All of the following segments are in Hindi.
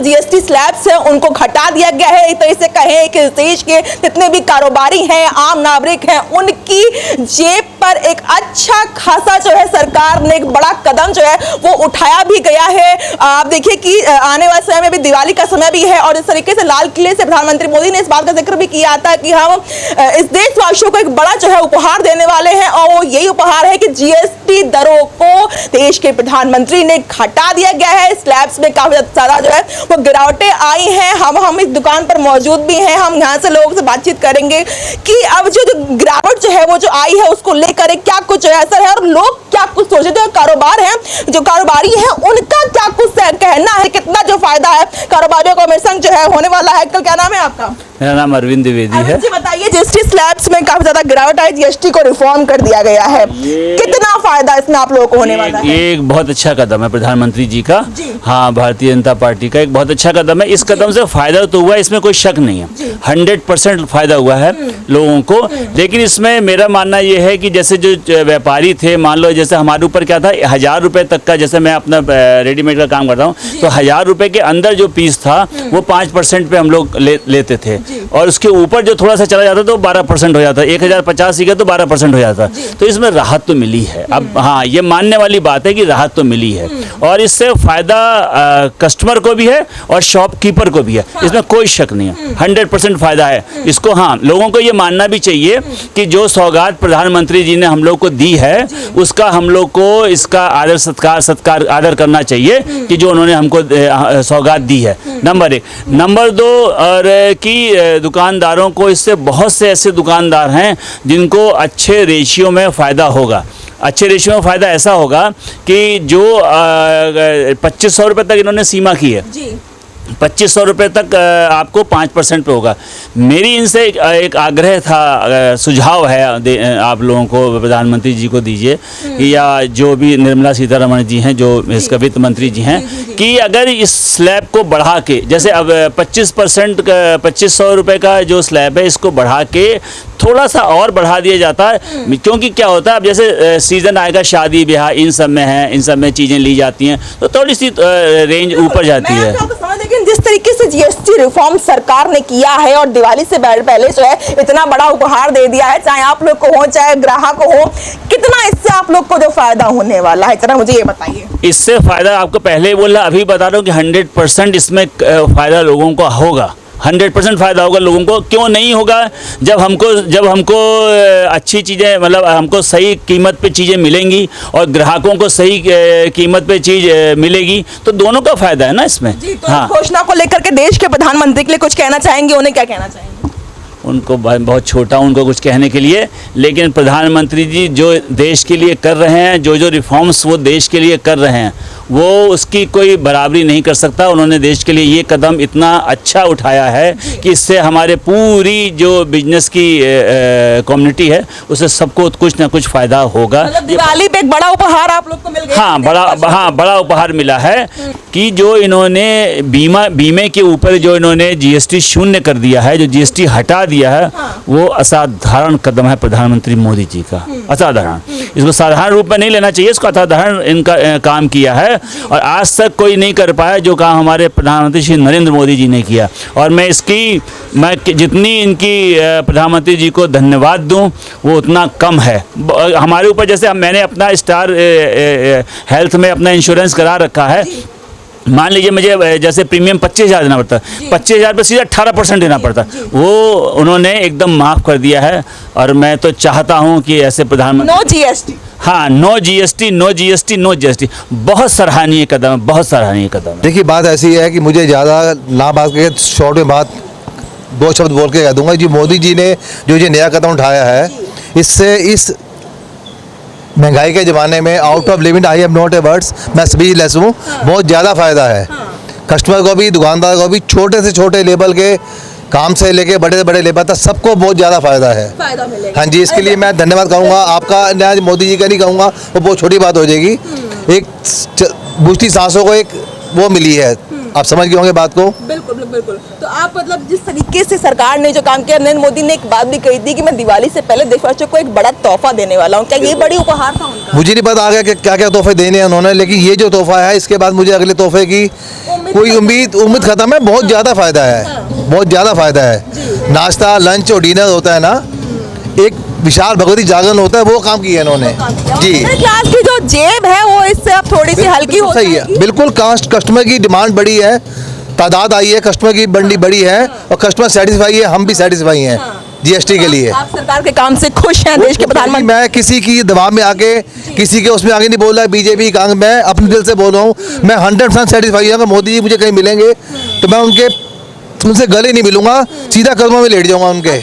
जो जीएसटी स्लैब्स है उनको घटा दिया गया है। एक तरह से कहें कि देश के जितने भी कारोबारी हैं, आम नागरिक हैं, उनकी जेब पर एक अच्छा खासा जो है सरकार ने एक बड़ा कदम जो है वो उठाया भी गया है। आप देखिए कि आने वाले समय में भी दिवाली का समय भी है और इस तरीके से लाल किले से प्रधानमंत्री मोदी ने इस बात का जिक्र भी किया था कि हम इस देशवासियों को एक बड़ा जो है उपहार देने वाले हैं और वो यही उपहार है कि जीएसटी दरों को देश के प्रधानमंत्री ने घटा दिया गया है। स्लैब्स में काफी ज्यादा जो है वो गिरावटें आई हैं। हम इस दुकान पर मौजूद भी हैं, हम यहाँ से लोगों से बातचीत करेंगे कि अब जो गिरावट जो है वो जो आई है उसको लेकर क्या कुछ असर है और लोग क्या कुछ सोचे। जो कारोबार है, जो कारोबारी है, उनका क्या कुछ कहना है, कितना जो फायदा है कारोबारियों को मेरे संग जो है होने वाला है। कल क्या नाम है आपका? मेरा नाम अरविंद द्विवेदी है। जी बताइए, जीएसटी स्लैब्स में काफी ज्यादा गिरावट आई, जीएसटी को रिफॉर्म कर दिया गया है, कितना फायदा इसमें आप लोगों को होने वाला है? ये एक बहुत अच्छा कदम है प्रधानमंत्री जी का। हाँ, भारतीय जनता पार्टी का एक बहुत अच्छा कदम है। इस कदम से फायदा तो हुआ, इसमें कोई शक नहीं है, 100% फायदा हुआ है लोगों को। लेकिन इसमें मेरा मानना ये है कि जैसे जो व्यापारी थे, मान लो जैसे हमारे ऊपर क्या था, 1000 रुपए तक का, जैसे मैं अपना रेडीमेड का काम करता हूँ, तो 1000 रुपए के अंदर जो पीस था वो 5% पे हम लोग लेते थे और उसके ऊपर जो थोड़ा सा चला जाता तो 12% हो जाता, 1050 ही का तो 12% हो जाता। तो इसमें राहत तो मिली है। अब हाँ, ये मानने वाली बात है कि राहत तो मिली है और इससे फायदा कस्टमर को भी है और शॉपकीपर को भी है, इसमें कोई शक नहीं है, 100% फायदा है इसको। हाँ, लोगों को ये मानना भी चाहिए कि जो सौगात प्रधानमंत्री जी ने हम लोग को दी है उसका हम लोग को इसका आदर सत्कार आदर करना चाहिए कि जो उन्होंने हमको सौगात दी है, नंबर 1। नंबर 2, और कि दुकानदारों को इससे, बहुत से ऐसे दुकानदार हैं जिनको अच्छे रेशियो में फ़ायदा होगा। अच्छे रेशियो में फ़ायदा ऐसा होगा कि जो 2500 रुपये तक इन्होंने सीमा की है, 2500 रुपये तक आपको 5% पे होगा। मेरी इनसे एक आग्रह था, सुझाव है आप लोगों को, प्रधानमंत्री जी को दीजिए या जो भी निर्मला सीतारमण जी हैं, जो इसका वित्त मंत्री जी हैं, कि अगर इस स्लैब को बढ़ा के, जैसे अब 25% 2500 रुपये का जो स्लैब है, इसको बढ़ा के थोड़ा सा और बढ़ा दिया जाता है। क्योंकि क्या होता है, अब जैसे सीज़न आएगा, शादी ब्याह इन सब में है, इन सब में चीज़ें ली जाती हैं तो थोड़ी सी रेंज ऊपर जाती है। लेकिन जिस तरीके से जीएसटी रिफॉर्म सरकार ने किया है और दिवाली से पहले जो है इतना बड़ा उपहार दे दिया है, चाहे आप लोग को हो चाहे ग्राहक को हो, कितना इससे आप लोग को जो फायदा होने वाला है, जरा मुझे ये बताइए। इससे फायदा आपको पहले ही बोला, अभी बता रहा हूँ कि 100% इसमें फायदा लोगों को होगा, 100% फ़ायदा होगा लोगों को। क्यों नहीं होगा? जब हमको अच्छी चीज़ें, मतलब हमको सही कीमत पे चीज़ें मिलेंगी और ग्राहकों को सही कीमत पे चीज़ मिलेगी तो दोनों का फ़ायदा है ना इसमें। तो हाँ, घोषणा को लेकर के देश के प्रधानमंत्री के लिए कुछ कहना चाहेंगे, उन्हें क्या कहना चाहेंगे? उनको बहुत छोटा उनको कुछ कहने के लिए, लेकिन प्रधानमंत्री जी जो देश के लिए कर रहे हैं, जो रिफॉर्म्स वो देश के लिए कर रहे हैं, वो उसकी कोई बराबरी नहीं कर सकता। उन्होंने देश के लिए ये कदम इतना अच्छा उठाया है कि इससे हमारे पूरी जो बिजनेस की कम्युनिटी है उसे सबको कुछ ना कुछ फ़ायदा होगा। मतलब दिवाली पे एक बड़ा उपहार आप लोग को मिल गया। हाँ, बड़ा उपहार मिला है कि जो इन्होंने बीमे के ऊपर जो इन्होंने जीएसटी शून्य कर दिया है, जो जीएसटी हटा दिया है, वो असाधारण कदम है प्रधानमंत्री मोदी जी का, असाधारण। इसको साधारण रूप में नहीं लेना चाहिए, इसको असाधारण इनका काम किया है और आज तक कोई नहीं कर पाया जो काम हमारे प्रधानमंत्री श्री नरेंद्र मोदी जी ने किया। और मैं जितनी इनकी प्रधानमंत्री जी को धन्यवाद दूं वो उतना कम है। हमारे ऊपर जैसे मैंने अपना स्टार हेल्थ में अपना इंश्योरेंस करा रखा है, मान लीजिए मुझे जैसे प्रीमियम 25,000 देना पड़ता, 25,000 पर सीधा 18% देना पड़ता, वो उन्होंने एकदम माफ़ कर दिया है। और मैं तो चाहता हूं कि ऐसे प्रधानमंत्री, नो जीएसटी, हाँ, नो जीएसटी, बहुत सराहनीय कदम है, बहुत सराहनीय कदम है। देखिए, बात ऐसी है कि मुझे ज़्यादा ना बात करके शॉर्ट में बात 2 शब्द बोल के कह दूंगा। जी, मोदी जी ने जो ये नया कदम उठाया है, इससे इस महंगाई के ज़माने में out of limit, I am not a words, मैं सभी लेस हूँ, बहुत ज़्यादा फ़ायदा है कस्टमर को भी, दुकानदार को भी, छोटे से छोटे लेवल के काम से लेके बड़े से बड़े लेबर तक सबको बहुत ज़्यादा फ़ायदा है। हाँ जी, इसके लिए मैं धन्यवाद कहूँगा आपका, न्याय मोदी जी का नहीं कहूँगा, वो बहुत छोटी बात हो जाएगी। एक बूझती सांसों को एक वो मिली है, आप समझ गए होंगे बात को। बिल्कुल बिल्कुल। तो आप मतलब जिस तरीके से सरकार ने जो काम किया, नरेंद्र मोदी ने एक बात भी कही थी कि मैं दिवाली से पहले देशवासियों को एक बड़ा तोहफा देने वाला हूँ, क्या ये बड़ी उपहार था उनका? मुझे नहीं पता आगे क्या क्या तोहफे देने हैं उन्होंने, लेकिन ये जो तोहफा है इसके बाद मुझे अगले तोहफे की कोई उम्मीद खत्म है। बहुत ज़्यादा फायदा है, बहुत ज़्यादा फायदा है। नाश्ता, लंच और डिनर होता है ना, एक विशाल भगवती जागरण होता है, वो काम किया इन्होंने जी। क्लास की जो जेब है वो इससे अब थोड़ी सी हल्की हो सही है, बिल्कुल। कस्टमर की डिमांड बढ़ी है, तादाद आई है, कस्टमर की बड़ी है और कस्टमर सेटिस्फाई है, हम भी सेटिस्फाई हैं जीएसटी के लिए। आप सरकार के काम से खुश हैं? देश के प्रधानमंत्री, मैं किसी की दबाव में आके, किसी के उसमें आगे नहीं बोल रहा बीजेपी कांग्रेस, मैं अपने दिल से बोल रहा हूँ। मैं 100% सेटिस्फाई हूँ। मोदी जी मुझे कहीं मिलेंगे तो मैं उनसे गले नहीं मिलूंगा, सीधा कदमों में लेट जाऊंगा उनके।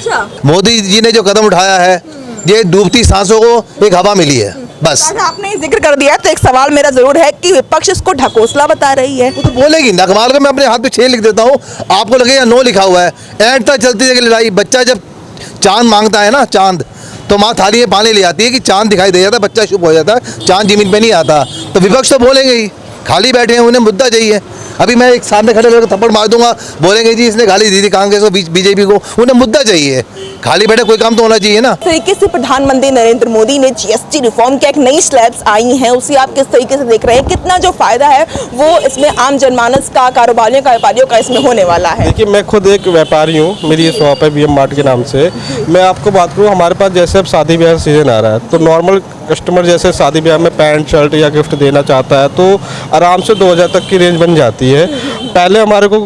मोदी जी ने जो कदम उठाया है, ये डूबती सांसों को एक हवा मिली है बस। आपने जिक्र कर दिया तो एक सवाल मेरा जरूर है कि विपक्ष इसको ढकोसला बता रही है। वो तो बोलेगी ना, कमाल का मैं अपने हाथ पे 6 लिख देता हूँ, आपको लगेगा 9 लिखा हुआ है। एंड तक चलती है लड़ाई। बच्चा जब चांद मांगता है ना, चांद, तो माँ थाली में पानी ले आती है कि चांद दिखाई दे जाता है, बच्चा शुभ हो जाता है, चांद जमीन पे नहीं आता। तो विपक्ष तो बोलेंगे ही, खाली बैठे हैं, उन्हें मुद्दा चाहिए। अभी मैं एक सामने खड़े होकर थप्पड़ मार दूंगा, बोलेंगे जी इसने गाली दी थी कांग्रेस को, बीजेपी को। उन्हें मुद्दा चाहिए, खाली बैठे कोई काम तो होना चाहिए ना। तरीके से प्रधानमंत्री नरेंद्र मोदी ने जीएसटी रिफॉर्म के एक नई स्लैब्स आई हैं, उसे आप किस तरीके से देख रहे हैं? कितना जो फायदा है वो इसमें आम जनमानस का, कारोबारियों का, व्यापारियों का इसमें होने वाला है? देखिए, मैं खुद एक व्यापारी हूँ, मेरी ये शॉप है BM मार्ट के नाम से। मैं आपको बात करूँ, हमारे पास जैसे अब शादी ब्याह सीजन आ रहा है, तो नॉर्मल कस्टमर जैसे शादी ब्याह में पैंट शर्ट या गिफ्ट देना चाहता है तो आराम से 2000 तक की रेंज बन जाती है। पहले हमारे को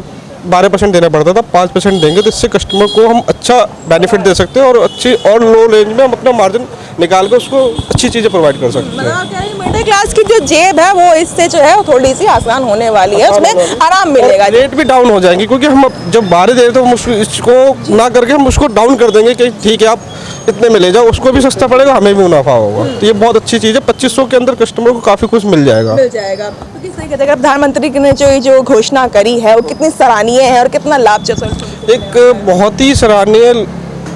12% देना पड़ता था, 5% देंगे तो इससे कस्टमर को हम अच्छा बेनिफिट दे सकते हैं और अच्छी और लो रेंज में हम अपना मार्जिन निकाल कर उसको अच्छी चीज़ें प्रोवाइड कर सकते हैं। मिडिल क्लास की जो जेब है वो इससे जो है थोड़ी सी आसान होने वाली है, उसमें आराम मिलेगा, रेट भी डाउन हो जाएंगे, क्योंकि हम जब 12 दे रहे तो हम इसको ना करके हम उसको डाउन कर देंगे कि ठीक है आप इतने में ले जाओ, उसको भी सस्ता पड़ेगा, हमें भी मुनाफा होगा। तो ये बहुत अच्छी चीज़ है। 2500 के अंदर कस्टमर को काफ़ी कुछ मिल जाएगा। तो किस तरीके से प्रधानमंत्री ने जो घोषणा करी है वो कितनी सराहनीय है और कितना लाभ एक बहुत ही सराहनीय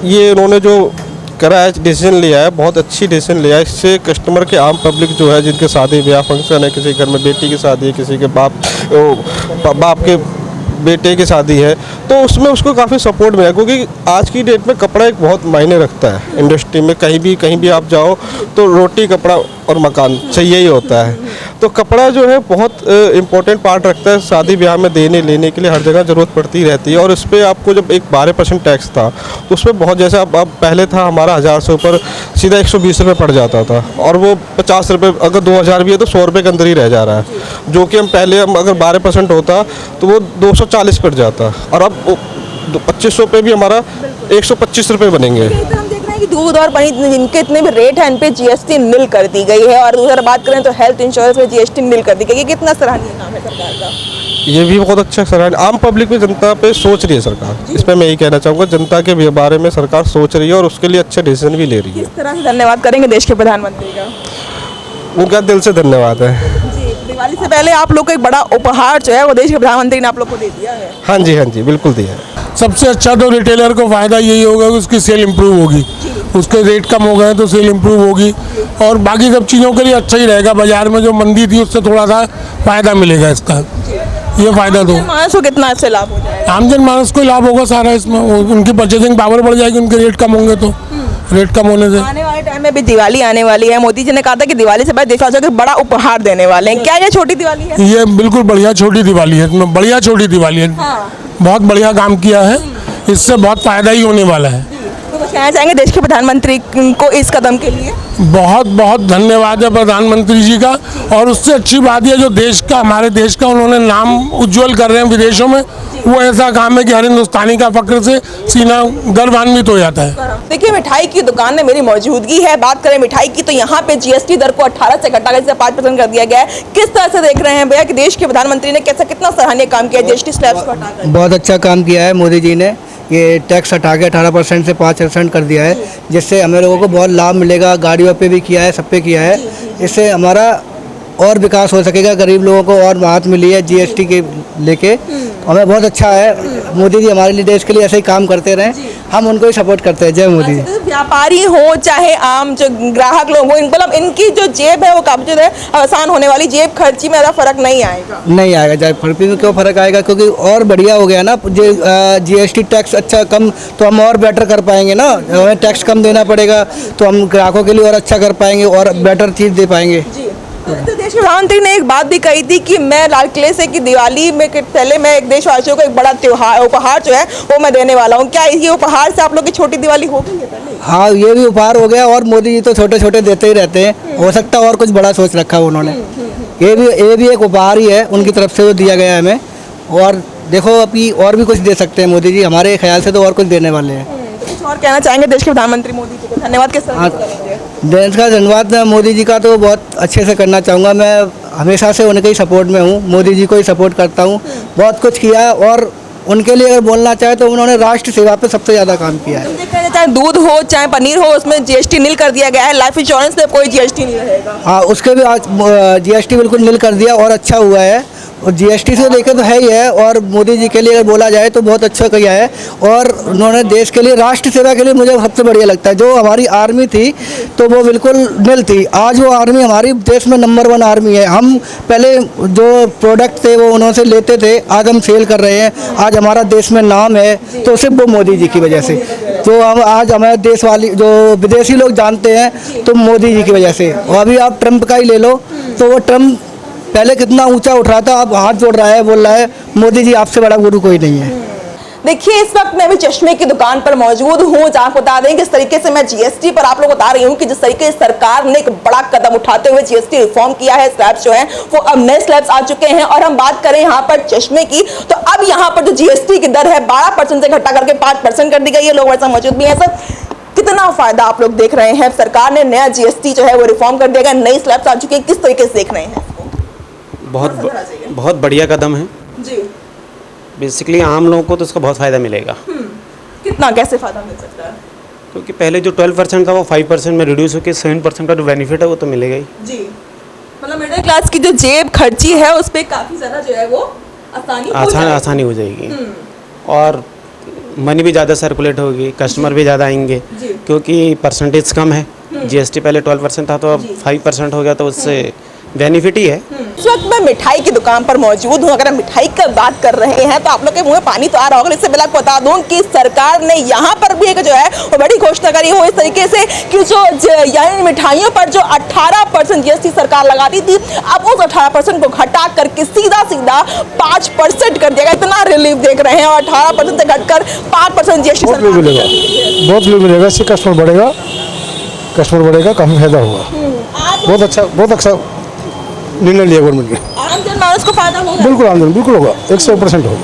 ये इन्होंने जो करा है, डिसीजन लिया है, बहुत अच्छी डिसीजन लिया है। इससे कस्टमर के आम पब्लिक जो है, जिनके शादी ब्याह फंक्शन है, किसी घर में बेटी की शादी है, किसी के बाप के बेटे की शादी है, तो उसमें उसको काफ़ी सपोर्ट मिला, क्योंकि आज की डेट में कपड़ा एक बहुत मायने रखता है इंडस्ट्री में। कहीं भी आप जाओ तो रोटी, कपड़ा और मकान चाहिए ही होता है। तो कपड़ा जो है बहुत इम्पोर्टेंट पार्ट रखता है शादी ब्याह में देने लेने के लिए, हर जगह ज़रूरत पड़ती रहती है। और इस पर आपको जब एक 12% टैक्स था तो उसमें बहुत, जैसे अब पहले था हमारा 1000 से ऊपर सीधा 120 रुपये पड़ जाता था, और वो 50 रुपये, अगर 2000 भी है तो 100 रुपये के अंदर ही रह जा रहा है, जो कि हम पहले अगर 12% होता तो वो 240 पड़ जाता, और अब 2500 पे भी हमारा 125 रुपये बनेंगे। कि दूध और पनीर जिनके इतने भी रेट हैं इन पे जीएसटी निल कर दी गई है, और दूसरा बात करें तो हेल्थ इंश्योरेंस में जीएसटी निल कर दी गई है। कितना सराहनीय काम है सरकार का? ये भी बहुत अच्छा सराहनीय। आम पब्लिक में जनता पे सोच रही है सरकार, इसमें मैं यही कहना चाहूँगा, जनता के बारे में सरकार सोच रही है और उसके लिए अच्छे डिसीजन भी ले रही है। किस तरह से धन्यवाद करेंगे देश के प्रधानमंत्री का? उनका दिल से धन्यवाद है। दिवाली से पहले आप लोग को एक बड़ा उपहार जो है वो देश के प्रधानमंत्री ने आप लोग को दे दिया है। हाँ जी, बिल्कुल दिया है। सबसे अच्छा तो रिटेलर को फ़ायदा यही होगा कि उसकी सेल इम्प्रूव होगी, उसके रेट कम हो गए तो सेल इम्प्रूव होगी, और बाकी सब चीज़ों के लिए अच्छा ही रहेगा। बाजार में जो मंदी थी उससे थोड़ा सा फ़ायदा मिलेगा इसका, ये फ़ायदा तो मानस को कितना इससे लाभ हो जाएगा? आम जन मानस को लाभ होगा सारा इसमें, उनकी परचेजिंग पावर बढ़ जाएगी, उनके रेट कम होंगे तो रेट कम होने से। आने वाले टाइम में भी दिवाली आने वाली है, मोदी जी ने कहा था कि दिवाली से पहले देखा जाए बड़ा उपहार देने वाले हैं, क्या ये छोटी दिवाली है? ये बिल्कुल बढ़िया छोटी दिवाली है, इसमें बढ़िया छोटी दिवाली है। बहुत बढ़िया काम किया है, इससे बहुत फ़ायदा ही होने वाला है। तो कुछ कहना चाहेंगे देश के प्रधानमंत्री को इस कदम के लिए? बहुत बहुत धन्यवाद है प्रधानमंत्री जी का, और उससे अच्छी बात है जो देश का, हमारे देश का उन्होंने नाम उज्जवल कर रहे हैं विदेशों में, वो ऐसा काम है कि हर हिंदुस्तानी का फक्र से सीना गर्वान्वित हो जाता है। देखिए, मिठाई की दुकान में मेरी मौजूदगी है। बात करें मिठाई की तो यहाँ पे जीएसटी दर को 18 से घटाकर 5% कर दिया गया है। किस तरह से देख रहे हैं भैया कि देश के प्रधानमंत्री ने कितना सराहनीय काम किया जीएसटी स्लैब्स को हटाकर? बहुत अच्छा काम किया है मोदी जी ने, ये टैक्स हटा के 18% से 5% कर दिया है, जिससे हमें लोगों को बहुत लाभ मिलेगा। गाड़ियों पे भी किया है, सब पे किया है, इससे हमारा और विकास हो सकेगा, गरीब लोगों को और राहत मिली है जीएसटी के लेके। हमें बहुत अच्छा है, मोदी जी हमारे लिए, देश के लिए ऐसे ही काम करते रहें, हम उनको ही सपोर्ट करते हैं। जय मोदी। व्यापारी हो चाहे आम जो ग्राहक लोग हो, मतलब इनकी जो जेब है वो काफी जो है आसान होने वाली, जेब खर्ची में ज़्यादा फर्क नहीं आएगा। नहीं आएगा, जेब खर्ची में क्यों फर्क आएगा, क्योंकि और बढ़िया हो गया ना जीएसटी टैक्स अच्छा कम, तो हम और बेटर कर पाएंगे ना। हमें टैक्स कम देना पड़ेगा तो हम ग्राहकों के लिए और अच्छा कर पाएंगे और बेटर चीज़ दे पाएंगे। तो देश के प्रधानमंत्री ने एक बात भी कही थी कि मैं लाल किले से कि दिवाली में के पहले मैं एक देशवासियों को एक बड़ा त्योहार उपहार जो है वो मैं देने वाला हूँ। क्या ये उपहार से आप लोग की छोटी दिवाली हो गई है पहले? हाँ, ये भी उपहार हो गया और मोदी जी तो छोटे छोटे देते ही रहते हैं, हो सकता है और कुछ बड़ा सोच रखा है उन्होंने। ये भी एक उपहार ही है उनकी तरफ से जो दिया गया है हमें। और देखो अभी और भी कुछ दे सकते हैं मोदी जी, हमारे ख्याल से तो और कुछ देने वाले हैं। तो कुछ और कहना चाहेंगे देश के प्रधानमंत्री मोदी जी को? धन्यवाद के हाँ, साथ देश का धन्यवाद मोदी जी का तो बहुत अच्छे से करना चाहूँगा। मैं हमेशा से उनके ही सपोर्ट में हूँ, मोदी जी को ही सपोर्ट करता हूँ। बहुत कुछ किया है और उनके लिए अगर बोलना चाहे तो उन्होंने राष्ट्र सेवा पे सबसे ज़्यादा काम किया है। चाहे दूध हो चाहे पनीर हो उसमें जीएसटी नील कर दिया गया है। लाइफ इंश्योरेंस में कोई जीएसटी नहीं रहेगा। हाँ, उसके भी आज जीएसटी बिल्कुल नील कर दिया और अच्छा हुआ है। और जीएसटी से देखे तो है ही है, और मोदी जी के लिए अगर बोला जाए तो बहुत अच्छा किया है। और उन्होंने देश के लिए राष्ट्र सेवा के लिए मुझे सबसे बढ़िया लगता है। जो हमारी आर्मी थी तो वो बिल्कुल नील थी, आज वो आर्मी हमारी देश में नंबर 1 आर्मी है। हम पहले जो प्रोडक्ट थे वो उन्होंने लेते थे, आज हम सेल कर रहे हैं, आज हमारा देश में नाम है, तो सिर्फ वो मोदी जी की वजह से। तो हम आज हमारे देश वाली जो विदेशी लोग जानते हैं तो मोदी जी की वजह से। और अभी आप ट्रंप का ही ले लो तो वो ट्रंप पहले कितना ऊंचा उठ रहा था, अब हाथ जोड़ रहा है, बोल रहा है मोदी जी आपसे बड़ा गुरु कोई नहीं है। देखिए इस वक्त मैं भी चश्मे की दुकान पर मौजूद हूँ, जहाँ आपको बता दें किस तरीके से मैं जीएसटी पर आप लोग बता रही हूँ कि जिस तरीके से सरकार ने एक बड़ा कदम उठाते हुए जीएसटी रिफॉर्म किया है। स्लैब्स जो हैं वो अब नए स्लैब्स आ चुके हैं। और हम बात करें यहाँ पर चश्मे की तो अब यहाँ पर जो जीएसटी की दर है 12% से घटा करके 5% कर दी गई है। लोग हमारे साथ मौजूद भी हैं। सर कितना फायदा आप लोग देख रहे हैं? सरकार ने नया जीएसटी जो है वो रिफॉर्म कर दिया गया, नई स्लैब्स आ चुकी है, किस तरीके से देख रहे हैं? बहुत बढ़िया कदम है जी। बेसिकली आम लोगों को तो इसका बहुत फ़ायदा मिलेगा। कितना कैसे फायदा मिल सकता है? क्योंकि पहले जो 12% था वो 5% में रिड्यूस होकर 7% का जो बेनिफिट है वो तो मिलेगा ही। जी, मतलब मिडिल क्लास की जो जेब खर्ची है उस पर काफ़ी ज़्यादा जो है वो आसानी हो जाएगी। और मनी भी ज़्यादा सर्कुलेट होगी, कस्टमर भी ज़्यादा आएंगे क्योंकि परसेंटेज कम है। जीएसटी पहले 12% था तो अब 5% हो गया, तो उससे बेनिफिट ही है। इस वक्त मैं मिठाई की दुकान पर मौजूद हूँ। अगर हम मिठाई की बात कर रहे हैं तो आप लोग के मुंह में पानी तो आ रहा होगा। इससे पहले आपको बता दूं कि सरकार ने यहाँ पर भी एक जो है वो बड़ी घोषणा करी हो इस तरीके से कि जो यानी मिठाइयों पर जो 18% जीएसटी सरकार लगाती थी, अब उस 18% को घटा करके सीधा 5% कर दिया। इतना रिलीफ देख रहे हैं और 18% से घटकर 5% जीएसटी बहुत रिलीफ मिलेगा। इससे कस्टमर बढ़ेगा, काफ़ी फायदा होगा। बहुत अच्छा निर्णय लिया गवर्नमेंट ने। आम जनमानस को फायदा होगा? बिल्कुल होगा, 100% होगा।